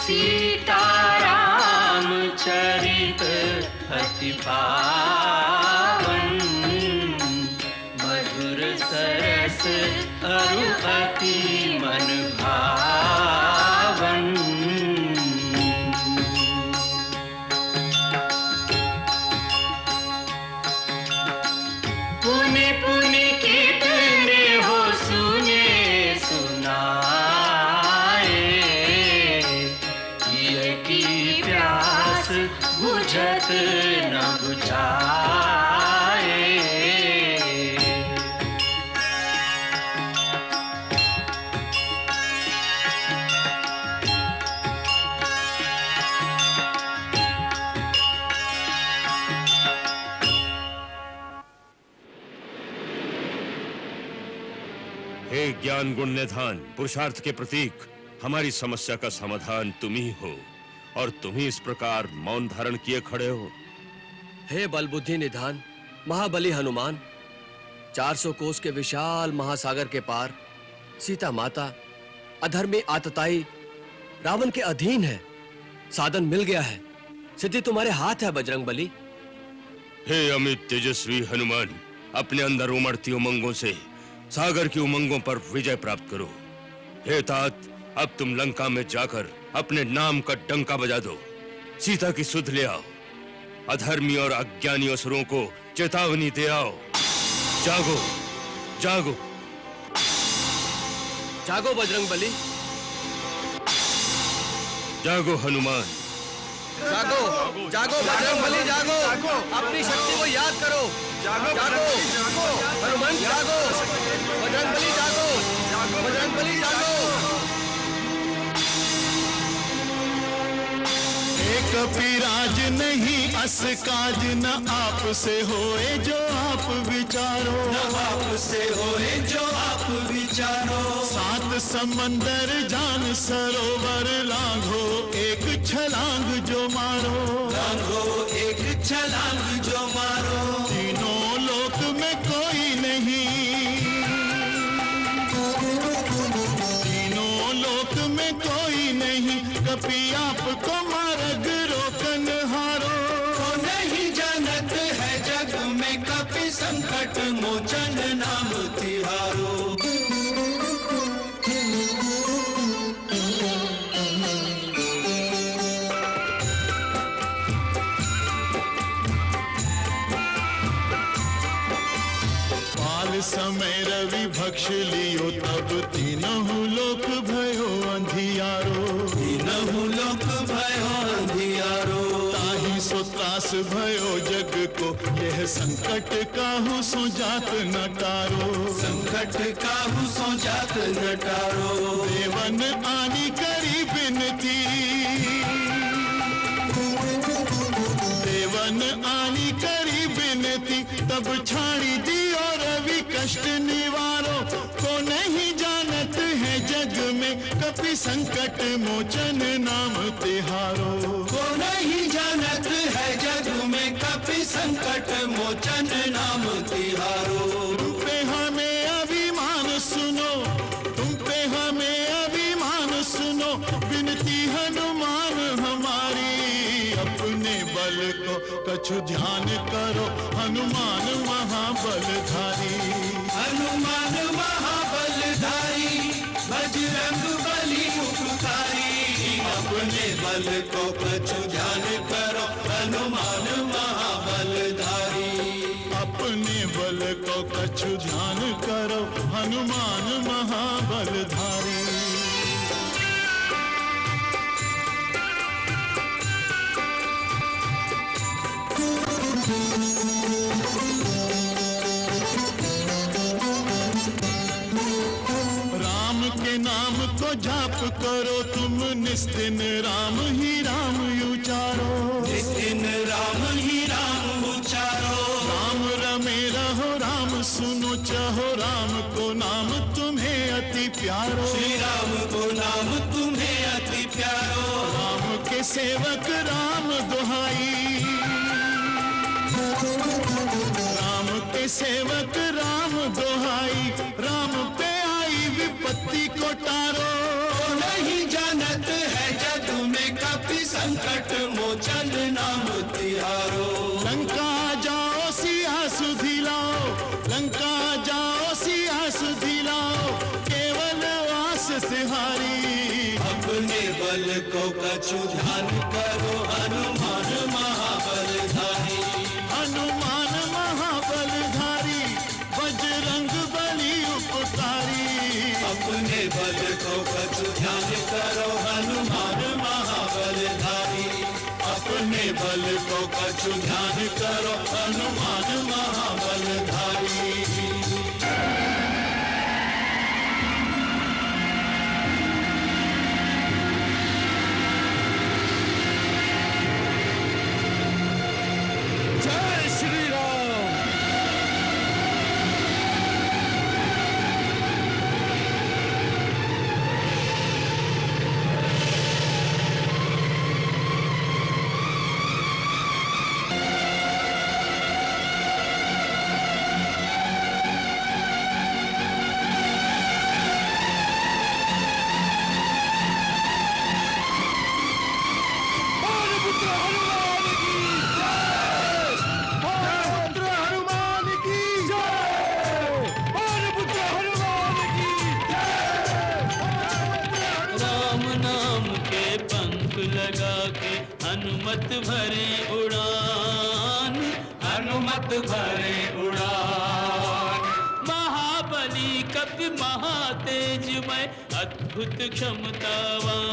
सीताराम चरित अति पावन, मधुर सरस अरु अति मन भावन। पुनि पुनि कितने हो सुने सुनाए, ये की प्यास बुझत न बुझाए। हे ज्ञान गुण निधान, पुरुषार्थ के प्रतीक, हमारी समस्या का समाधान तुम ही हो और तुम ही इस प्रकार मौन धारण किए खड़े हो। हे बल बुद्धि निधान, महाबली हनुमान, 400 कोस के विशाल महासागर के पार सीता माता अधर्मी आतताई रावण के अधीन है। साधन मिल गया है, सिद्धि तुम्हारे हाथ है बजरंग बली। हे अमित तेजस्वी हनुमान, अपने अंदर उमड़ती उमंगों से सागर की उमंगों पर विजय प्राप्त करो। हे तात, अब तुम लंका में जाकर अपने नाम का डंका बजा दो, सीता की सुध ले आओ, अधर्मी और अज्ञानी असुरों को चेतावनी दे आओ। जागो जागो जागो बजरंग बली, जागो हनुमान, जागो जागो बजरंग बली, जागो, अपनी शक्ति को याद करो। जागो हनुमान, जागो बजरंग बली, जागो बजरंग बली, जागो। कपिराज नहीं अस काज न आप से होए जो आप विचारो, न आप से होए जो आप विचारो। 7 समंदर जान सरोवर लांघो, एक छलांग जो मारो, लांघो एक छलांग जो मारो। तीनों लोक में कोई नहीं, तीनों लोक में कोई नहीं, कपि आपको मार्ग रोकन हारो। तो नहीं जानत है जग में कपि संकट मोचन नाम तिहारो। पाल समय रवि भक्ष लियो, तब तीनहु लोक भयो अंधियारो, तीनहु लोक भयो अंधियारो। ताहि सो त्रास भयो जग को, यह संकट काहू सो जात न टारो, संकट काहू सो जात न टारो। देवन आनी करी बिनती, देवन आनी करी बिनती, तब छाड़ी दियो रवि कष्ट निवारो। को नहीं जानत है जग में कपि संकट मोचन नाम तिहारो, को नहीं जानत है जग में कपि संकट मोचन नाम तिहारो। तुम पे हमें अभिमान सुनो, तुम पे हमें अभिमान सुनो, बिनती हनुमान हमारी। अपने बल को कछु ध्यान करो, हनुमान महाबलधारी, हनुमान महाबलधारी, बजरंग बली उपकारी। अपने बल को कछु ध्यान करो, हनुमान महाबलधारी, अपने बल को कछु ध्यान करो, हनुमान महाबलधारी। राम के नाम को जाप करो तुम, निस्दिन राम ही राम उचारो, निस्दिन राम ही राम उचारो। राम रमे रहो, राम सुनो चाहो, राम को नाम तुम्हें अति प्यारो, श्री राम को नाम तुम्हें अति प्यारो। राम के सेवक राम दुहाई, राम के सेवक राम दुहाई। राम पे आई विपत्ति को टारो, नहीं जानत है जग में संकट मोचन नाम तिहारो। लंका जाओ सिया सुधि लाओ, लंका जाओ सिया सुधि लाओ, केवल वास सिहारी। अपने बल को कछु ध्यान करो, हनुमान महाबलधारी। हनुमान महाबलधारी, बजरंग बली उपकारी। अपने बल को कछु ध्यान करो, हनुमान महाबलधारी। अपने बल को कछु ध्यान करो, हनुमान महाबलधारी। जय श्री राम। राम नाम के पंख लगा के हनुमत भरे उड़ान, हनुमत भरे उड़ान। महाबली कपि महातेजमय अद्भुत क्षमतावान,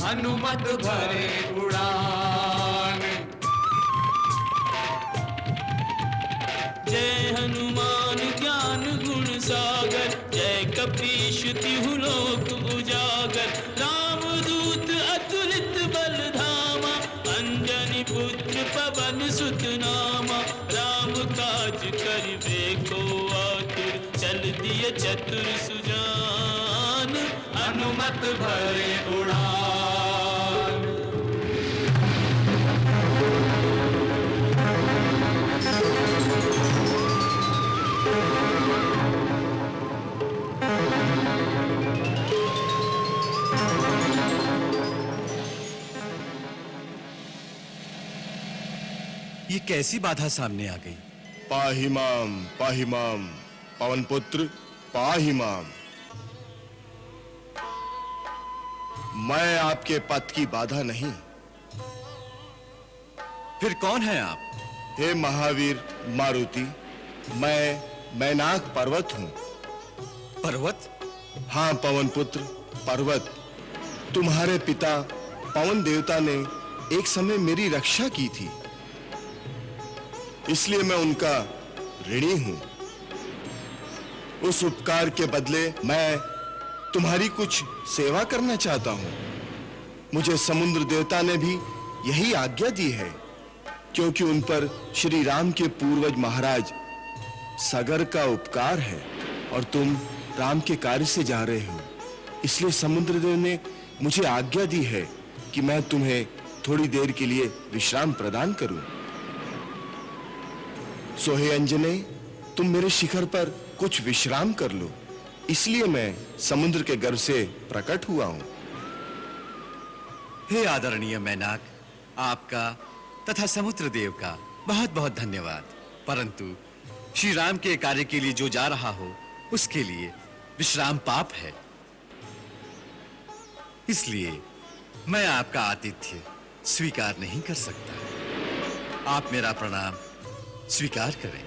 हनुमत भरे उड़ान। जय हनुमान ज्ञान गुण सागर, जय कपीश तिहु लोक उजागर। रामदूत अतुलित बल धामा, अंजनी पुत्र पवन सुत नामा। राम काज करिबे को आतुर, चल दिय चतुर सुजान, हनुमत भरे उड़ान। ये कैसी बाधा सामने आ गई? पाहिमाम पाहिमाम, पवन पुत्र पाहिमाम। मैं आपके पथ की बाधा नहीं। फिर कौन है आप? हे महावीर मारुति, मैं मैनाक पर्वत हूं। पर्वत? हाँ पवन पुत्र पर्वत। तुम्हारे पिता पवन देवता ने एक समय मेरी रक्षा की थी, इसलिए मैं उनका ऋणी हूं। उस उपकार के बदले मैं तुम्हारी कुछ सेवा करना चाहता हूं। मुझे समुद्र देवता ने भी यही आज्ञा दी है, क्योंकि उन पर श्री राम के पूर्वज महाराज सागर का उपकार है और तुम राम के कार्य से जा रहे हो। इसलिए समुद्रदेव ने मुझे आज्ञा दी है कि मैं तुम्हें थोड़ी देर के लिए विश्राम प्रदान करूं। सो हे अंजने, तुम मेरे शिखर पर कुछ विश्राम कर लो, इसलिए मैं समुद्र के गर्भ से प्रकट हुआ हूं। हे आदरणीय मैनाक, आपका तथा समुद्र देव का बहुत बहुत धन्यवाद। परंतु श्री राम के कार्य के लिए जो जा रहा हो, उसके लिए विश्राम पाप है। इसलिए मैं आपका आतिथ्य स्वीकार नहीं कर सकता। आप मेरा प्रणाम स्वीकार करें।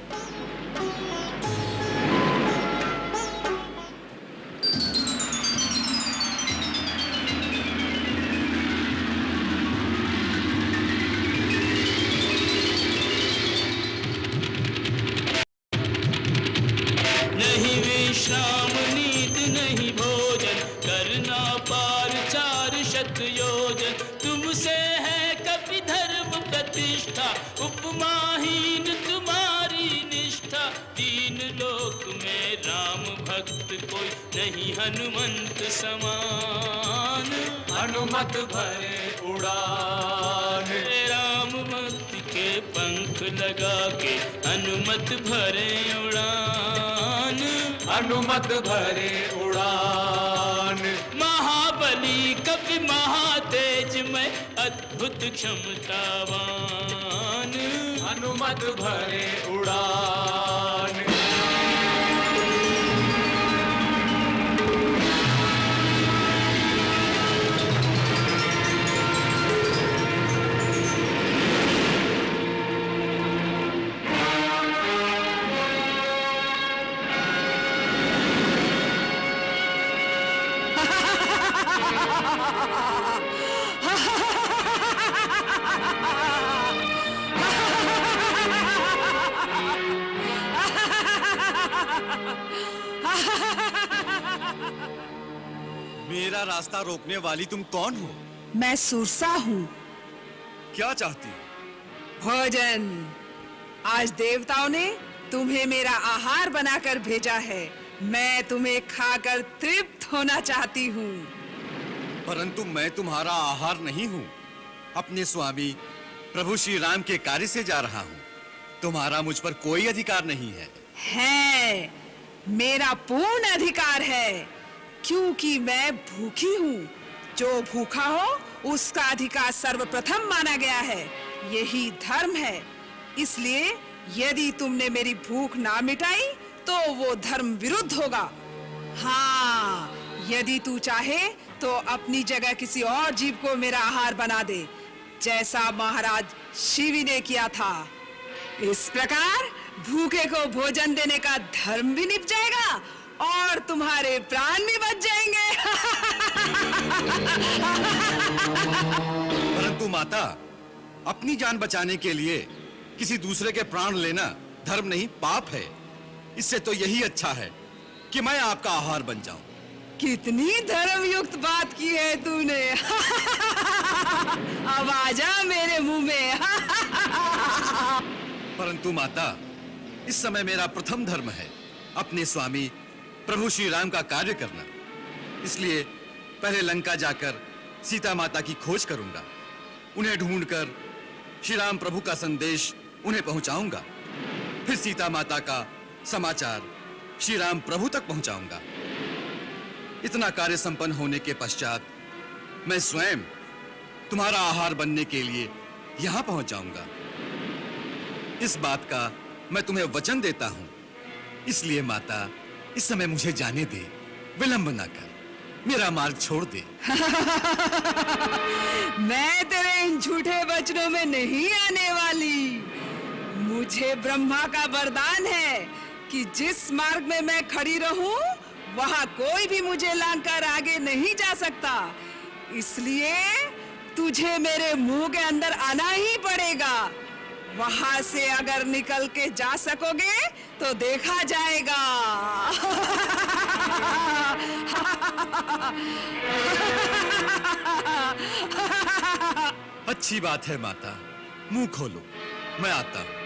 नहीं विश्राम नींद नहीं भोजन, करना पार 400 योजन। तुमसे है कपि धर्म प्रतिष्ठा, उपमाहीन तुम्हारी निष्ठा। तीन लोक में राम भक्त कोई नहीं हनुमंत समान, हनुमत भरे उड़ान। राम भक्त के पंख लगा के हनुमत भरे उड़ान, हनुमत भरे उड़ान। महाबली कपि महातेजमय है अद्भुत क्षमतावान। हनुमत भरे उड़ान। मेरा रास्ता रोकने वाली तुम कौन हो? मैं सुरसा हूँ। क्या चाहती हो? भोजन। आज देवताओं ने तुम्हें मेरा आहार बनाकर भेजा है। मैं तुम्हें खाकर तृप्त होना चाहती हूँ। परंतु मैं तुम्हारा आहार नहीं हूँ। अपने स्वामी प्रभु श्री राम के कार्य से जा रहा हूँ। तुम्हारा मुझ पर कोई अधिकार नहीं है। है, मेरा पूर्ण अधिकार है, क्योंकि मैं भूखी हूँ। जो भूखा हो उसका अधिकार सर्वप्रथम माना गया है। यही धर्म है। इसलिए यदि तुमने मेरी भूख ना मिटाई तो वो धर्म विरुद्ध होगा। हाँ, यदि तू चाहे तो अपनी जगह किसी और जीव को मेरा आहार बना दे, जैसा महाराज शिवी ने किया था। इस प्रकार भूखे को भोजन देने का धर्म भी निभ जाएगा और तुम्हारे प्राण भी बच जाएंगे। परंतु माता, अपनी जान बचाने के लिए किसी दूसरे के प्राण लेना धर्म नहीं, पाप है। इससे तो यही अच्छा है कि मैं आपका आहार बन जाऊं। कितनी धर्मयुक्त बात की है तूने। अब आजा मेरे मुंह में। परंतु माता, इस समय मेरा प्रथम धर्म है अपने स्वामी प्रभु श्री राम का कार्य करना। इसलिए पहले लंका जाकर सीता माता की खोज करूंगा। उन्हें ढूंढकर श्री राम प्रभु का संदेश उन्हें पहुंचाऊंगा। फिर सीता माता का समाचार श्री राम प्रभु तक पहुंचाऊंगा। इतना कार्य संपन्न होने के पश्चात मैं स्वयं तुम्हारा आहार बनने के लिए यहां पहुंच जाऊंगा। इस बात का मैं तुम्हें वचन देता हूं। इसलिए माता, इस समय मुझे जाने दे, विलंब ना कर, मेरा मार्ग छोड़ दे। मैं तेरे इन झूठे वचनों में नहीं आने वाली। मुझे ब्रह्मा का वरदान है कि जिस मार्ग में मैं खड़ी रहूं, वहां कोई भी मुझे लांघकर आगे नहीं जा सकता। इसलिए तुझे मेरे मुंह के अंदर आना ही पड़ेगा। वहां से अगर निकल के जा सकोगे तो देखा जाएगा। अच्छी बात है माता, मुंह खोलो, मैं आता हूं।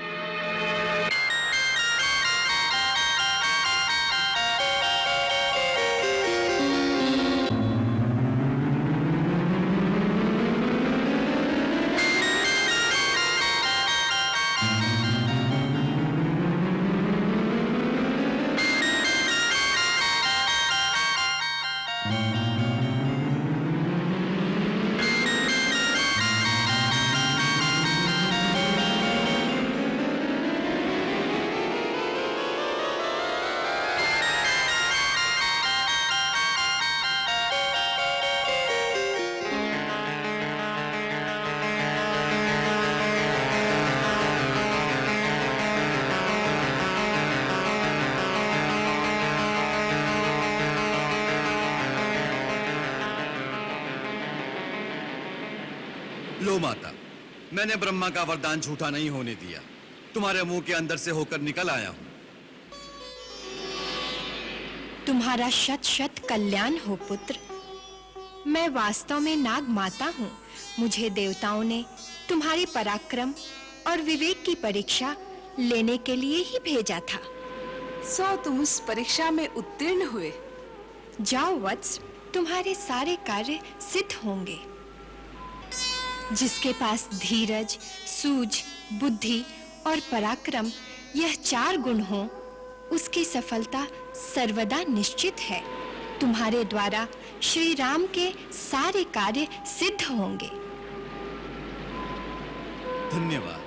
लो माता, मैंने ब्रह्मा का वरदान झूठा नहीं होने दिया। तुम्हारे मुंह के अंदर से होकर निकल आया हूं। तुम्हारा शत शत कल्याण हो पुत्र। मैं वास्तव में नाग माता हूँ। मुझे देवताओं ने तुम्हारे पराक्रम और विवेक की परीक्षा लेने के लिए ही भेजा था। सो तुम उस परीक्षा में उत्तीर्ण हुए। जाओ वत्स, तुम्हारे सारे कार्य सिद्ध होंगे। जिसके पास धीरज, सूझ, बुद्धि और पराक्रम यह 4 गुण हो, उसकी सफलता सर्वदा निश्चित है। तुम्हारे द्वारा श्री राम के सारे कार्य सिद्ध होंगे। धन्यवाद।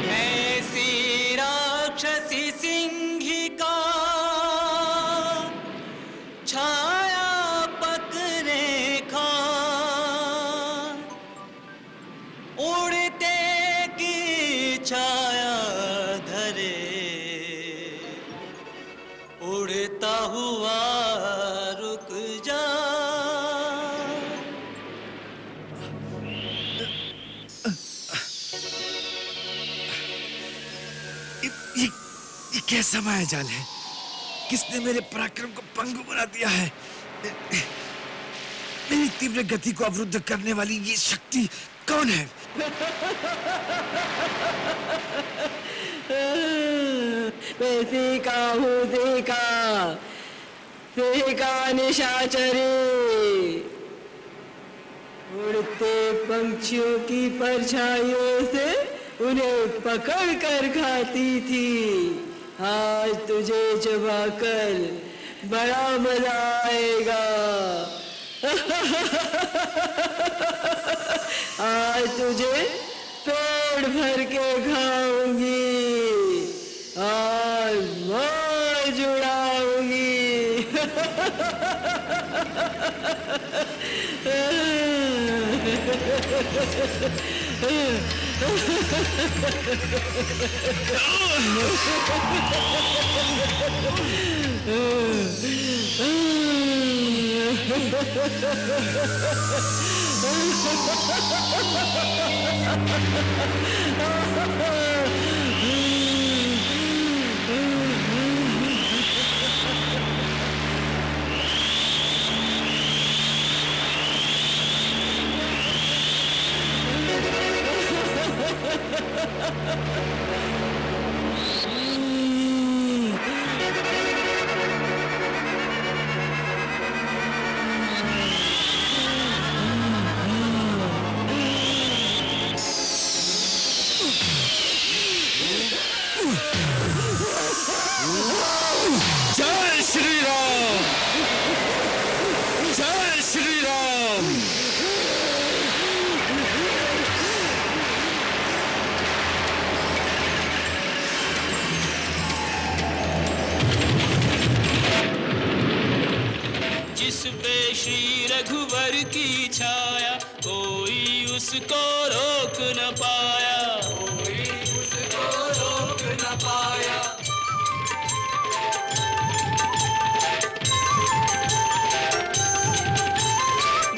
ऐसी राक्षसी सिंहिका छाया पकने का उड़ते की छाया धरे उड़ता हुआ रुक जा। ये कैसा माया जाल है? किसने मेरे पराक्रम को पंगु बना दिया है? मेरी तीव्र गति को अवरुद्ध करने वाली ये शक्ति कौन है? मैं सीखा हूँ सीखा निशाचरी। उड़ते पंछियों की परछाइयों से उन्हें पकड़ कर खाती थी। आज तुझे चबाकर बड़ा मजा आएगा। आज तुझे पेट भर के खाऊंगी। आज मौज उड़ाऊंगी। जय श्री राम, जय श्री राम। जिस पे श्री रघुवर की छाया कोई उसको रोक न पाया, कोई उसको रोक न पाया।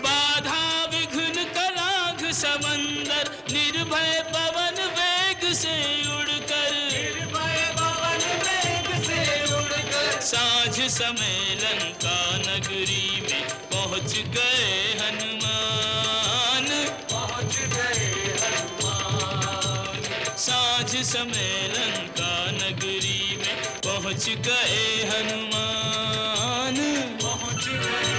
बाधा विघ्न कलाघ समंदर निर्भय पवन वेग से उड़कर, निर्भय पवन वेग से उड़कर साँझ समय लंका नगरी में पहुंच गए हनुमान, पहुंच गए हनुमान। साँझ समय लंका नगरी में पहुंच गए हनुमान, पहुंच गए।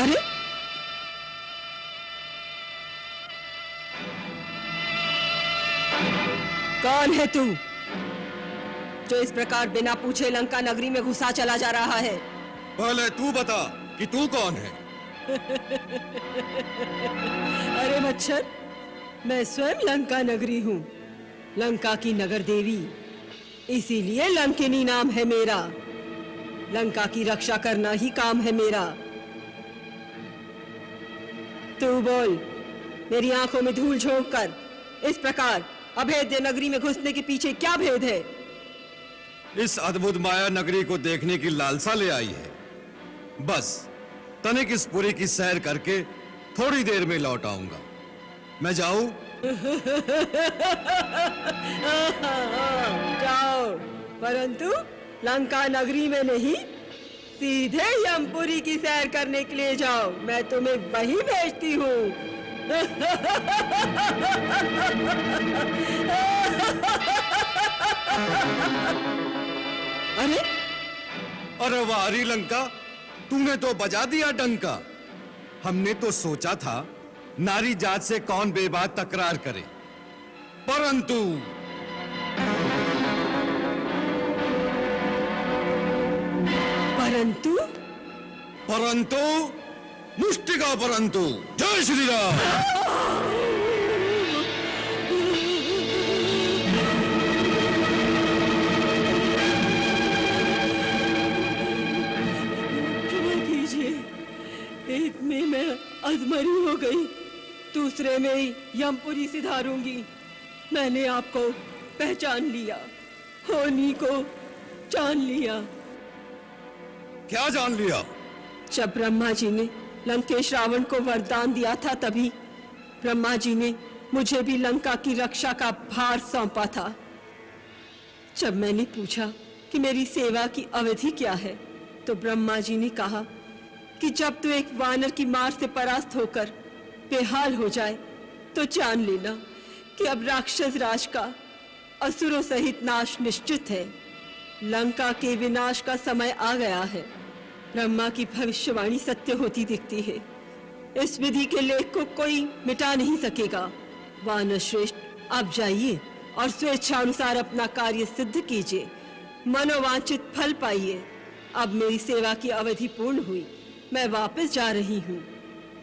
अरे कौन है तू जो इस प्रकार बिना पूछे लंका नगरी में घुसा चला जा रहा है? पहले तू बता कि तू कौन है। अरे मच्छर, मैं स्वयं लंका नगरी हूँ, लंका की नगर देवी, इसीलिए लंकिनी नाम है मेरा। लंका की रक्षा करना ही काम है मेरा। तू बोल, मेरी आंखों में धूल झोंक कर इस प्रकार अभेद्य नगरी में घुसने के पीछे क्या भेद है? इस अद्भुत माया नगरी को देखने की लालसा ले आई है। बस तनिक इस पुरी की सैर करके थोड़ी देर में लौट आऊंगा। मैं जाऊं? जाओ, परंतु लंका नगरी में नहीं, सीधे यमपुरी की सैर करने के लिए जाओ। मैं तुम्हें वहीं भेजती हूँ। अरे अरे वारी लंका, तूने तो बजा दिया डंका। हमने तो सोचा था नारी जात से कौन बेबात तकरार करे, परंतु परंतु परंतु मुष्टि का परंतु। जय श्री राम। एक में मैं अधमरी हो गई, दूसरे में ही यमपुरी सिधारूंगी। मैंने आपको पहचान लिया, होनी को जान लिया। क्या जान लिया? जब ब्रह्मा जी ने लंकेश रावण को वरदान दिया था, तभी ब्रह्मा जी ने मुझे भी लंका की रक्षा का भार सौंपा था। जब मैंने पूछा कि मेरी सेवा की अवधि क्या है, तो ब्रह्मा जी ने कहा कि जब तू एक वानर की मार से परास्त होकर बेहाल हो जाए तो जान लेना कि अब राक्षस राज का असुरों सहित नाश निश्चित है। लंका के विनाश का समय आ गया है। ब्रह्मा की भविष्यवाणी सत्य होती दिखती है। इस विधि के लेख को कोई मिटा नहीं सकेगा। वानर श्रेष्ठ, आप जाइए और स्वेच्छानुसार अपना कार्य सिद्ध कीजिए, मनोवांछित फल पाइए। अब मेरी सेवा की अवधि पूर्ण हुई, मैं वापस जा रही हूँ।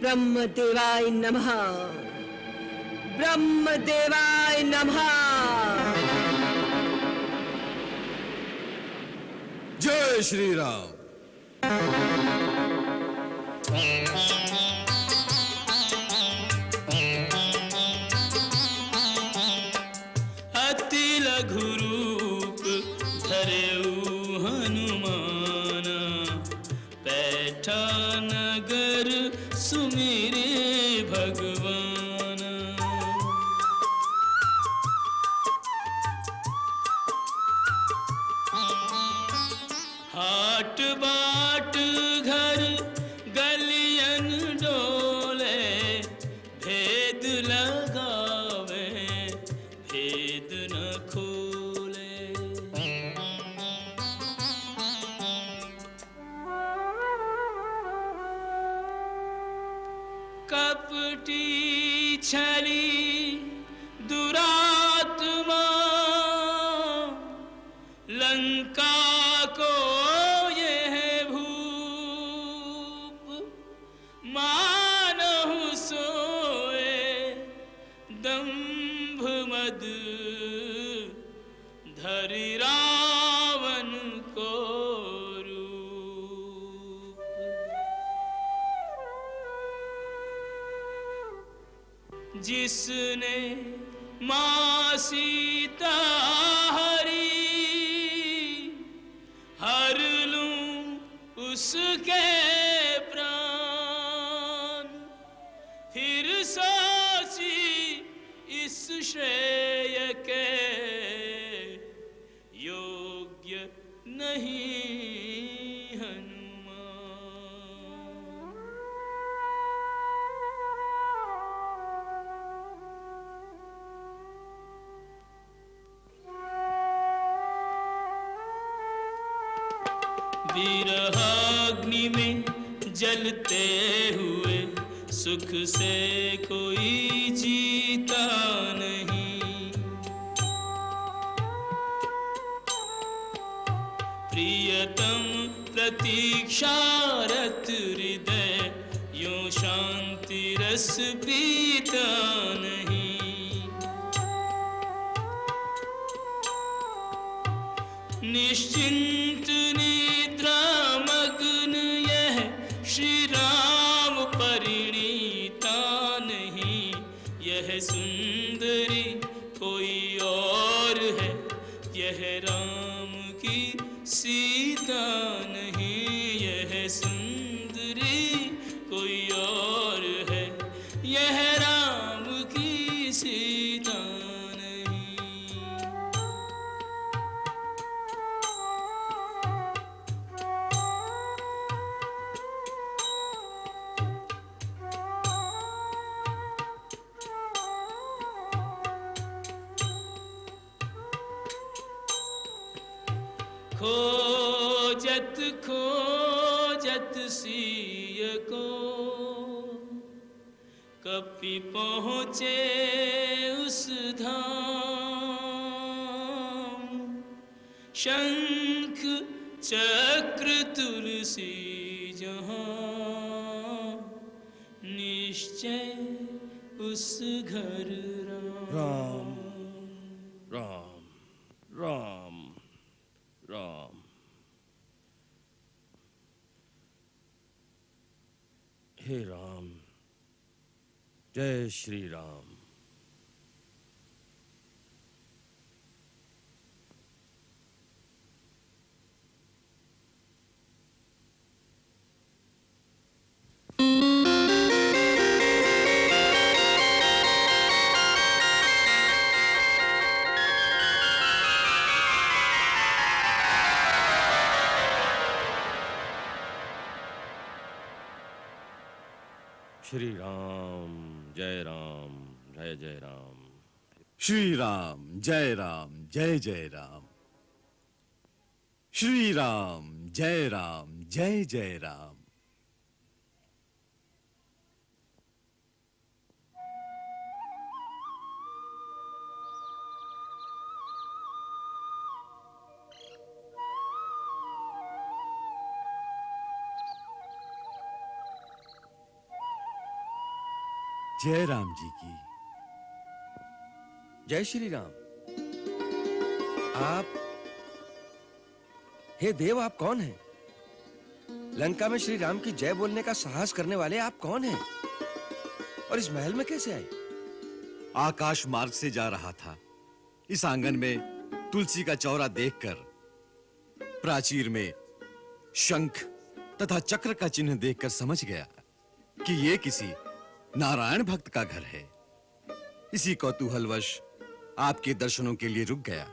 ब्रह्म देवाय नमः, ब्रह्म देवाय नमः। जय श्री राम। अति लघु रूप धरेऊ हनुमाना, बैठा नगर सुमिरे भगवाना। हाट बाट घर गलियन डोले, भेद लगावे भेद न खोले। कपटी छली दुरात्मा, लंका को यह भूप। मानहु सोए दंभ मद, धरि रावण को रूप। जिसने मां सीता हरी, हर लूं उसके प्राण। फिर सोची इस श्रेय के, योग्य नहीं हनुमान। विरहाग्नि में जलते हुए सुख से कोई जीता नहीं। प्रियतम प्रतीक्षारत हृदय यूं शांति रस पीता नहीं। निश्चिंत निद्रा मग्न यह श्री राम परिणीता नहीं। यह सुंदरी कोई और है, यह राम की सीता नहीं। यह सुंदरी कोई और है, यह राम की सीता नहीं। खोजत खोजत सिय को कपि पहुँचे उस धाम। शंख चक्र तुलसी जहाँ, निश्चय उस घर राम। राम राम राम। हे राम, जय श्री राम। श्री राम जय राम, जय जय राम। श्री राम जय राम, जय जय राम। श्री राम जय राम, जय जय राम। जय राम जी की। जय श्री राम। आप, हे देव, आप कौन हैं? लंका में श्री राम की जय बोलने का साहस करने वाले आप कौन हैं? और इस महल में कैसे आए? आकाश मार्ग से जा रहा था। इस आंगन में तुलसी का चौरा देखकर, प्राचीर में शंख तथा चक्र का चिन्ह देखकर समझ गया कि ये किसी नारायण भक्त का घर है। इसी कौतूहलवश आपके दर्शनों के लिए रुक गया।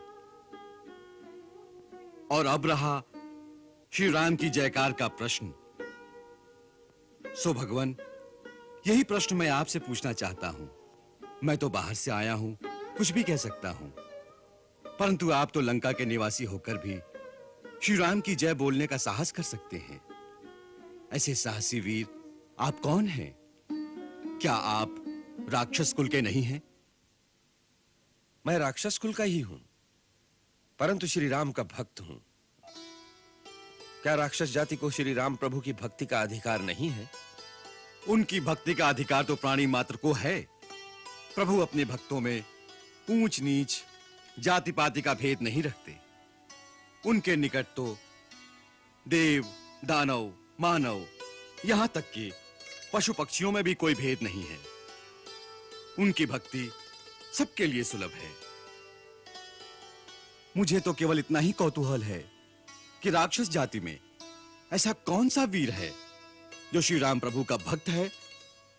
और अब रहा श्री राम की जयकार का प्रश्न। सो भगवान, यही प्रश्न मैं आपसे पूछना चाहता हूं। मैं तो बाहर से आया हूं, कुछ भी कह सकता हूं, परंतु आप तो लंका के निवासी होकर भी श्री राम की जय बोलने का साहस कर सकते हैं। ऐसे साहसी वीर आप कौन हैं? क्या आप राक्षस कुल के नहीं हैं? मैं राक्षस कुल का ही हूं, परंतु श्री राम का भक्त हूं। क्या राक्षस जाति को श्री राम प्रभु की भक्ति का अधिकार नहीं है? उनकी भक्ति का अधिकार तो प्राणी मात्र को है। प्रभु अपने भक्तों में ऊंच नीच, जाति पाति का भेद नहीं रखते। उनके निकट तो देव, दानव, मानव, यहां तक कि पशु पक्षियों में भी कोई भेद नहीं है। उनकी भक्ति सबके लिए सुलभ है। मुझे तो केवल इतना ही कौतूहल है कि राक्षस जाति में ऐसा कौन सा वीर है जो श्री राम प्रभु का भक्त है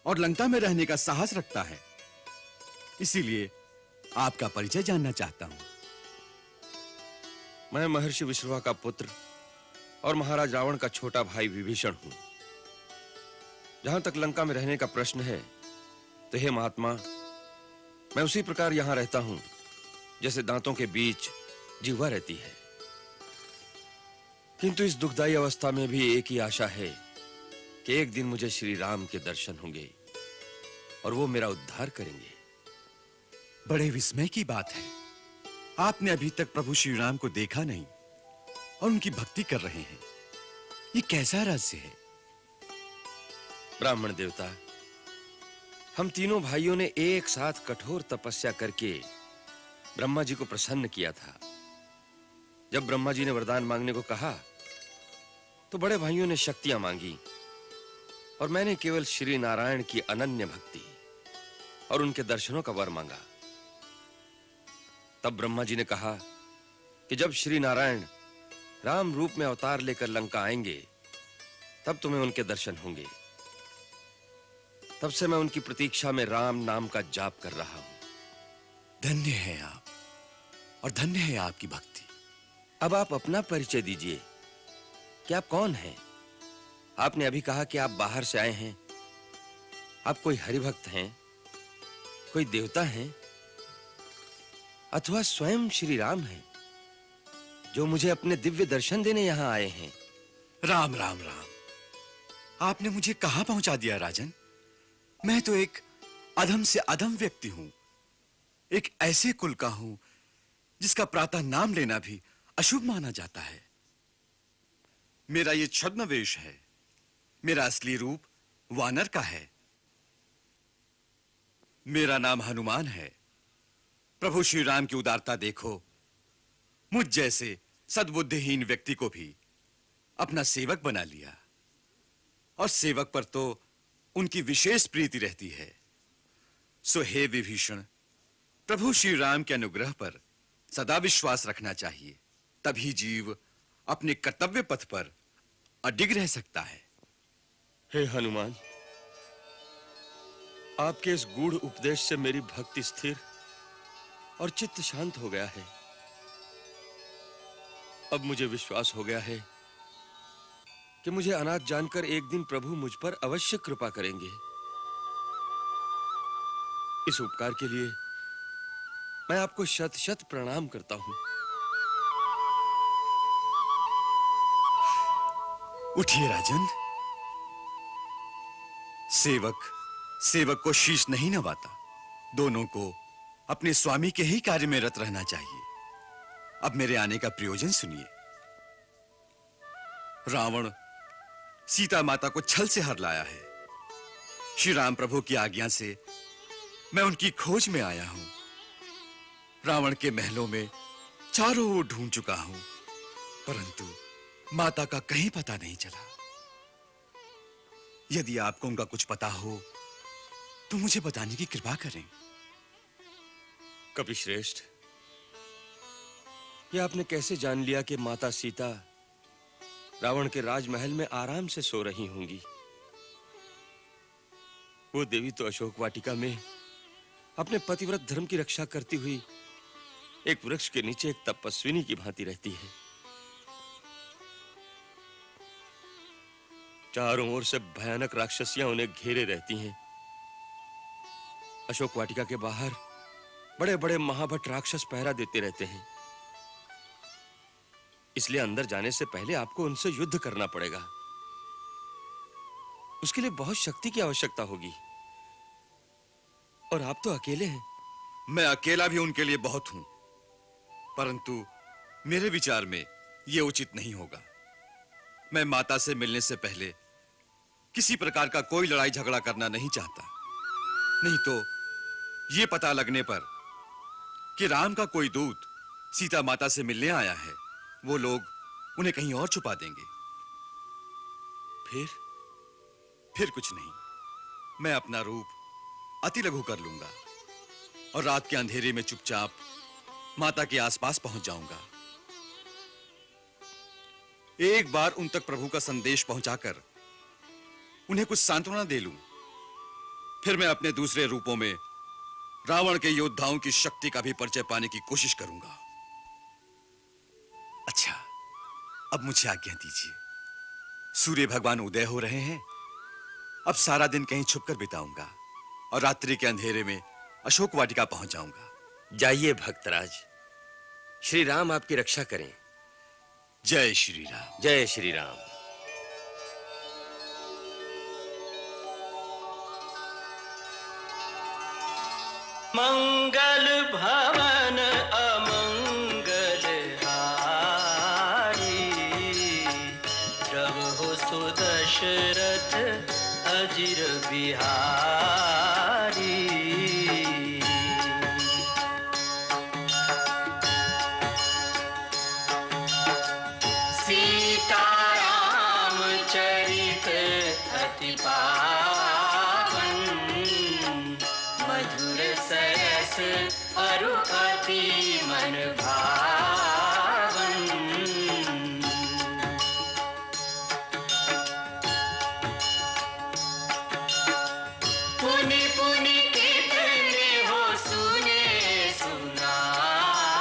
और लंका में रहने का साहस रखता है। इसीलिए आपका परिचय जानना चाहता हूं। मैं महर्षि विश्रवा का पुत्र और महाराज रावण का छोटा भाई विभीषण हूं। जहां तक लंका में रहने का प्रश्न है, तो हे महात्मा, मैं उसी प्रकार यहां रहता हूं जैसे दांतों के बीच जिह्वा रहती है। किंतु इस दुखदाई अवस्था में भी एक ही आशा है कि एक दिन मुझे श्री राम के दर्शन होंगे और वो मेरा उद्धार करेंगे। बड़े विस्मय की बात है, आपने अभी तक प्रभु श्री राम को देखा नहीं और उनकी भक्ति कर रहे हैं। ये कैसा रहस्य है? ब्राह्मण देवता, हम तीनों भाइयों ने एक साथ कठोर तपस्या करके ब्रह्मा जी को प्रसन्न किया था। जब ब्रह्मा जी ने वरदान मांगने को कहा तो बड़े भाइयों ने शक्तियां मांगी और मैंने केवल श्री नारायण की अनन्य भक्ति और उनके दर्शनों का वर मांगा। तब ब्रह्मा जी ने कहा कि जब श्री नारायण राम रूप में अवतार लेकर लंका आएंगे तब तुम्हें उनके दर्शन होंगे। तब से मैं उनकी प्रतीक्षा में राम नाम का जाप कर रहा हूं। धन्य है आप और धन्य है आपकी भक्ति। अब आप अपना परिचय दीजिए कि आप कौन हैं? आपने अभी कहा कि आप बाहर से आए हैं। आप कोई हरिभक्त हैं, कोई देवता हैं, अथवा स्वयं श्री राम हैं जो मुझे अपने दिव्य दर्शन देने यहां आए हैं। राम राम राम, आपने मुझे कहां पहुंचा दिया राजन? मैं तो एक अधम से अधम व्यक्ति हूं, एक ऐसे कुल का हूं जिसका प्रातः नाम लेना भी अशुभ माना जाता है। मेरा ये छद्म वेश है, मेरा असली रूप वानर का है। मेरा नाम हनुमान है। प्रभु श्री राम की उदारता देखो, मुझ जैसे सद्बुद्धिहीन व्यक्ति को भी अपना सेवक बना लिया और सेवक पर तो उनकी विशेष प्रीति रहती है। सो हे विभीषण, प्रभु श्री राम के अनुग्रह पर सदा विश्वास रखना चाहिए, तभी जीव अपने कर्तव्य पथ पर अडिग रह सकता है। हे हनुमान, आपके इस गूढ़ उपदेश से मेरी भक्ति स्थिर और चित्त शांत हो गया है। अब मुझे विश्वास हो गया है कि मुझे अनाथ जानकर एक दिन प्रभु मुझ पर अवश्य कृपा करेंगे। इस उपकार के लिए मैं आपको शत शत प्रणाम करता हूं। उठिए राजन। सेवक को शीश नहीं नवाता। दोनों को अपने स्वामी के ही कार्य में रत रहना चाहिए। अब मेरे आने का प्रयोजन सुनिए। रावण सीता माता को छल से हर लाया है। श्री राम प्रभु की आज्ञा से मैं उनकी खोज में आया हूं। रावण के महलों में चारों ओर ढूंढ चुका हूं, परंतु माता का कहीं पता नहीं चला। यदि आपको उनका कुछ पता हो तो मुझे बताने की कृपा करें। कपिश्रेष्ठ, यह आपने कैसे जान लिया कि माता सीता रावण के राजमहल में आराम से सो रही होंगी? वो देवी तो अशोक वाटिका में अपने पतिव्रत धर्म की रक्षा करती हुई एक वृक्ष के नीचे एक तपस्विनी की भांति रहती है। चारों ओर से भयानक राक्षसियां उन्हें घेरे रहती हैं। अशोक वाटिका के बाहर बड़े-बड़े महाभट राक्षस पहरा देते रहते हैं। इसलिए अंदर जाने से पहले आपको उनसे युद्ध करना पड़ेगा। उसके लिए बहुत शक्ति की आवश्यकता होगी, और आप तो अकेले हैं। मैं अकेला भी उनके लिए बहुत हूं, परंतु मेरे विचार में यह उचित नहीं होगा। मैं माता से मिलने से पहले किसी प्रकार का कोई लड़ाई झगड़ा करना नहीं चाहता। नहीं तो यह पता लगने पर कि राम का कोई दूत सीता माता से मिलने आया है, वो लोग उन्हें कहीं और छुपा देंगे। फिर कुछ नहीं, मैं अपना रूप अति लघु कर लूंगा और रात के अंधेरे में चुपचाप माता के आसपास पहुंच जाऊंगा। एक बार उन तक प्रभु का संदेश पहुंचाकर उन्हें कुछ सांत्वना दे लूं, फिर मैं अपने दूसरे रूपों में रावण के योद्धाओं की शक्ति का भी परिचय पाने की कोशिश करूंगा। अच्छा, अब मुझे आज्ञा दीजिए। सूर्य भगवान उदय हो रहे हैं। अब सारा दिन कहीं छुपकर बिताऊंगा और रात्रि के अंधेरे में अशोक वाटिका पहुंच जाऊंगा। जाइए भक्तराज, श्री राम आपकी रक्षा करें। जय श्री राम। जय श्री राम। मंगल भवन अमंगल हारी, रहो सुदशरथ अजिर बिहारी। सीताराम चरित अति पावन, मधुर सरस अरु अति मन भावन। पुनि पुनि कितने हो सुने सुनाए,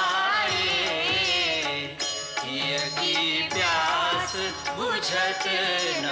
हिय की प्यास बुझत न